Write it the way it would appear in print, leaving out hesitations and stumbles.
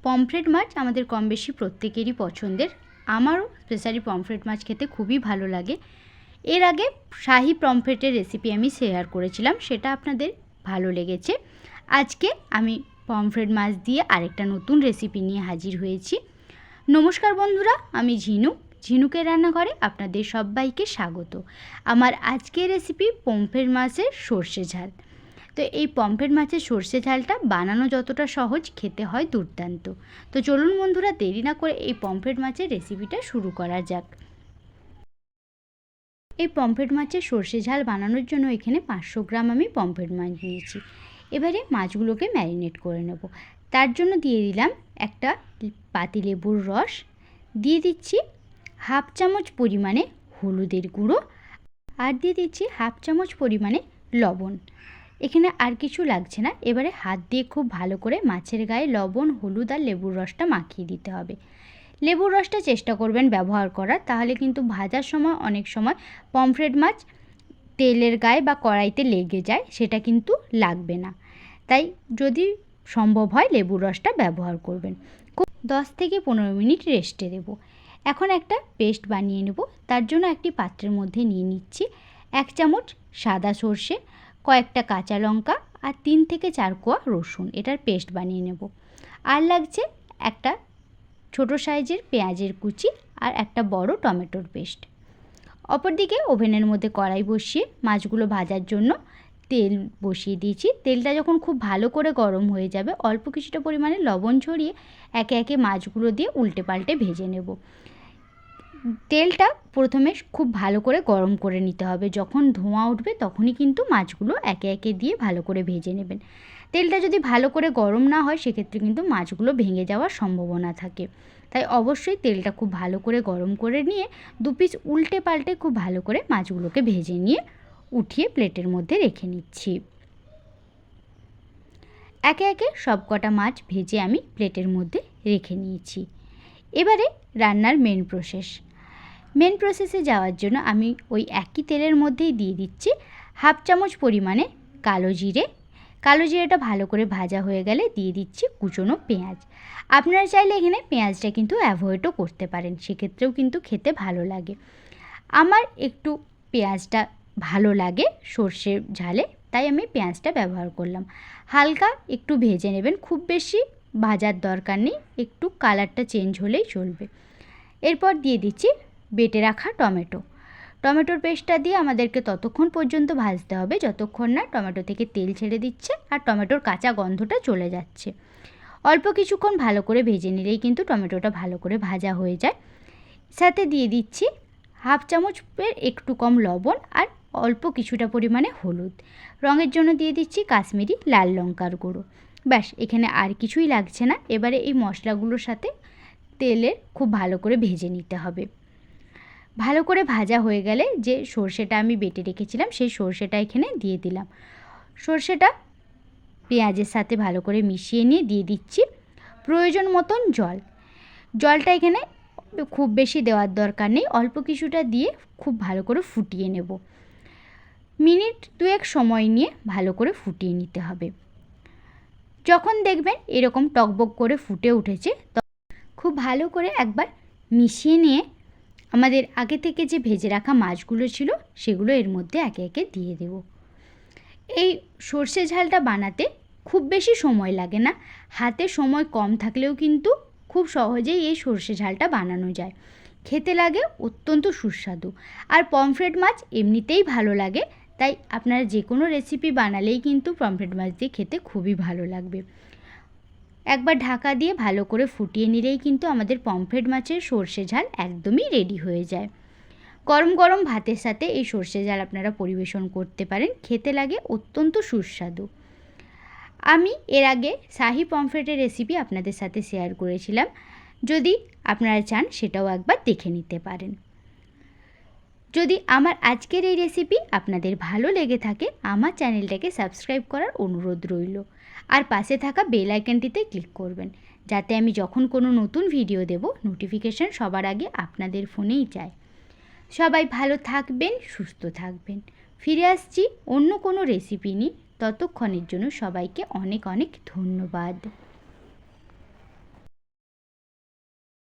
Pomfret মাছ আমাদের কম বেশি প্রত্যেকেরই পছন্দের। আমারও স্পেশালি পমফ্রেট মাছ খেতে খুবই ভালো লাগে। এর আগে শাহি পমফ্রেটের রেসিপি আমি শেয়ার করেছিলাম, সেটা আপনাদের ভালো লেগেছে। আজকে আমি পমফ্রেট মাছ দিয়ে আরেকটা নতুন রেসিপি নিয়ে হাজির হয়েছি। নমস্কার বন্ধুরা, আমি ঝিনুকের রান্নাঘরে আপনাদের সবাইকে স্বাগত। আমার আজকের রেসিপি পমফ্রেট মাছের সর্ষে ঝাল। তো এই পমফ্রেট মাছের সর্ষে ঝালটা বানানো যতটা সহজ, খেতে হয় দুর্দান্ত। তো চলুন বন্ধুরা, দেরি না করে এই পমফ্রেট মাছের রেসিপিটা শুরু করা যাক। এই পমফ্রেট মাছের সর্ষে ঝাল বানানোর জন্য এখানে 500 গ্রাম আমি পমফ্রেট মাছ নিয়েছি। এবারে মাছগুলোকে ম্যারিনেট করে নেব। তার জন্য দিয়ে দিলাম একটা পাতিলেবুর রস, দিয়ে দিচ্ছি হাফ চামচ পরিমাণে হলুদের গুঁড়ো, আর দিয়ে দিচ্ছি হাফ চামচ পরিমাণে লবণ। এখানে আর কিছু লাগছে না। এবারে হাত দিয়ে খুব ভালো করে মাছের গায়ে লবণ, হলুদ আর লেবুর রসটা মাখিয়ে দিতে হবে। লেবুর রসটা চেষ্টা করবেন ব্যবহার করার, তাহলে কিন্তু ভাজার সময় অনেক সময় পমফ্রেট মাছ তেলের গায়ে বা কড়াইতে লেগে যায়, সেটা কিন্তু লাগবে না। তাই যদি সম্ভব হয় লেবুর রসটা ব্যবহার করবেন। 10 থেকে 15 মিনিট রেস্টে দেব। এখন একটা পেস্ট বানিয়ে নেব। তার জন্য একটি পাত্রের মধ্যে নিয়ে নিচ্ছি 1 চামচ সাদা সর্ষে, কয়েকটা কাঁচা লঙ্কা আর 3 থেকে 4 কোয়া রসুন। এটার পেস্ট বানিয়ে নেব। আর লাগছে একটা ছোট সাইজের পেঁয়াজের কুচি আর একটা বড় টমেটোর পেস্ট। অপরদিকে ওভেনের মধ্যে কড়াই বসিয়ে মাছগুলো ভাজার জন্য তেল বসিয়ে দিয়েছি। তেলটা যখন খুব ভালো করে গরম হয়ে যাবে, অল্প কিছুটা পরিমাণে লবণ ছড়িয়ে একে একে মাছগুলো দিয়ে উল্টে পাল্টে ভেজে নেব। তেলটা প্রথমে খুব ভালো করে গরম করে নিতে হবে। যখন ধোঁয়া উঠবে তখনই কিন্তু মাছগুলো একে একে দিয়ে ভালো করে ভেজে নেবেন। তেলটা যদি ভালো করে গরম না হয়, সেক্ষেত্রে কিন্তু মাছগুলো ভেঙে যাওয়ার সম্ভাবনা থাকে। তাই অবশ্যই তেলটা খুব ভালো করে গরম করে নিয়ে 2 পিস উল্টে পাল্টে খুব ভালো করে মাছগুলোকে ভেজে নিয়ে উঠিয়ে প্লেটের মধ্যে রেখে নিচ্ছি। একে একে সব কটা মাছ ভেজে আমি প্লেটের মধ্যে রেখে নিয়েছি। এবারে রান্নার মেন প্রসেসে যাওয়ার জন্য আমি ওই একই তেলের মধ্যেই দিয়ে দিচ্ছি হাফ চামচ পরিমাণে কালো জিরেটা ভালো করে ভাজা হয়ে গেলে দিয়ে দিচ্ছি কুচনো পেঁয়াজ। আপনারা চাইলে এখানে পেঁয়াজটা কিন্তু অ্যাভয়েডও করতে পারেন, সেক্ষেত্রেও কিন্তু খেতে ভালো লাগে। আমার একটু পেঁয়াজটা ভালো লাগে সর্ষের ঝালে, তাই আমি পেঁয়াজটা ব্যবহার করলাম। হালকা একটু ভেজে নেবেন, খুব বেশি ভাজার দরকার নেই, একটু কালারটা চেঞ্জ হলেই চলবে। এরপর দিয়ে দিচ্ছি বেটে রাখা টমেটোর পেস্টটা দিয়ে আমাদেরকে ততক্ষণ পর্যন্ত ভাজতে হবে যতক্ষণ না টমেটো থেকে তেল ছেড়ে দিচ্ছে আর টমেটোর কাঁচা গন্ধটা চলে যাচ্ছে। অল্প কিছুক্ষণ ভালো করে ভেজে নিলেই কিন্তু টমেটোটা ভালো করে ভাজা হয়ে যায়। সাথে দিয়ে দিচ্ছি হাফ চামচের একটু কম লবণ আর অল্প কিছুটা পরিমাণে হলুদ। রঙের জন্য দিয়ে দিচ্ছি কাশ্মীরি লাল লঙ্কার গুঁড়ো। ব্যাস, এখানে আর কিছুই লাগছে না। এবারে এই মশলাগুলোর সাথে তেলে খুব ভালো করে ভেজে নিতে হবে। ভালো করে ভাজা হয়ে গেলে যে সর্ষেটা আমি বেটে রেখেছিলাম, সেই সর্ষেটা এখানে দিয়ে দিলাম। সর্ষেটা পেঁয়াজের সাথে ভালো করে মিশিয়ে নিয়ে দিয়ে দিচ্ছি প্রয়োজন মতন জলটা এখানে খুব বেশি দেওয়ার দরকার নেই, অল্প কিছুটা দিয়ে খুব ভালো করে ফুটিয়ে নেব। মিনিট 2 সময় নিয়ে ভালো করে ফুটিয়ে নিতে হবে। যখন দেখবেন এরকম টকবক করে ফুটে উঠেছে, খুব ভালো করে একবার মিশিয়ে নিয়ে আমাদের আগে থেকে যে ভেজে রাখা মাছগুলো ছিল সেগুলো এর মধ্যে একে একে দিয়ে দেব। এই সর্ষে ঝালটা বানাতে খুব বেশি সময় লাগে না। হাতে সময় কম থাকলেও কিন্তু খুব সহজেই এই সর্ষে ঝালটা বানানো যায়। খেতে লাগে অত্যন্ত সুস্বাদু। আর পমফ্রেট মাছ এমনিতেই ভালো লাগে, তাই আপনারা যে কোনো রেসিপি বানালেই কিন্তু পমফ্রেট মাছ দিয়ে খেতে খুবই ভালো লাগবে। একবার ঢাকা দিয়ে ভালো করে ফুটিয়ে নিলেই কিন্তু আমাদের পমফ্রেট মাছের সর্ষে ঝাল একদমই রেডি হয়ে যায়। গরম গরম ভাতের সাথে এই সর্ষে ঝাল আপনারা পরিবেশন করতে পারেন, খেতে লাগে অত্যন্ত সুস্বাদু। আমি এর আগে শাহি পমফ্রেটের রেসিপি আপনাদের সাথে শেয়ার করেছিলাম, যদি আপনারা চান সেটাও একবার দেখে নিতে পারেন। যদি আমার আজকের এই রেসিপি আপনাদের ভালো লেগে থাকে, আমার চ্যানেলটাকে সাবস্ক্রাইব করার অনুরোধ রইল। আর পাশে থাকা বেল আইকনটিতে ক্লিক করবেন, যাতে আমি যখন কোনো নতুন ভিডিও দেব নোটিফিকেশান সবার আগে আপনাদের ফোনেই যায়। সবাই ভালো থাকবেন, সুস্থ থাকবেন। ফিরে আসছি অন্য কোনো রেসিপি নিয়ে। ততক্ষণের জন্য সবাইকে অনেক অনেক ধন্যবাদ।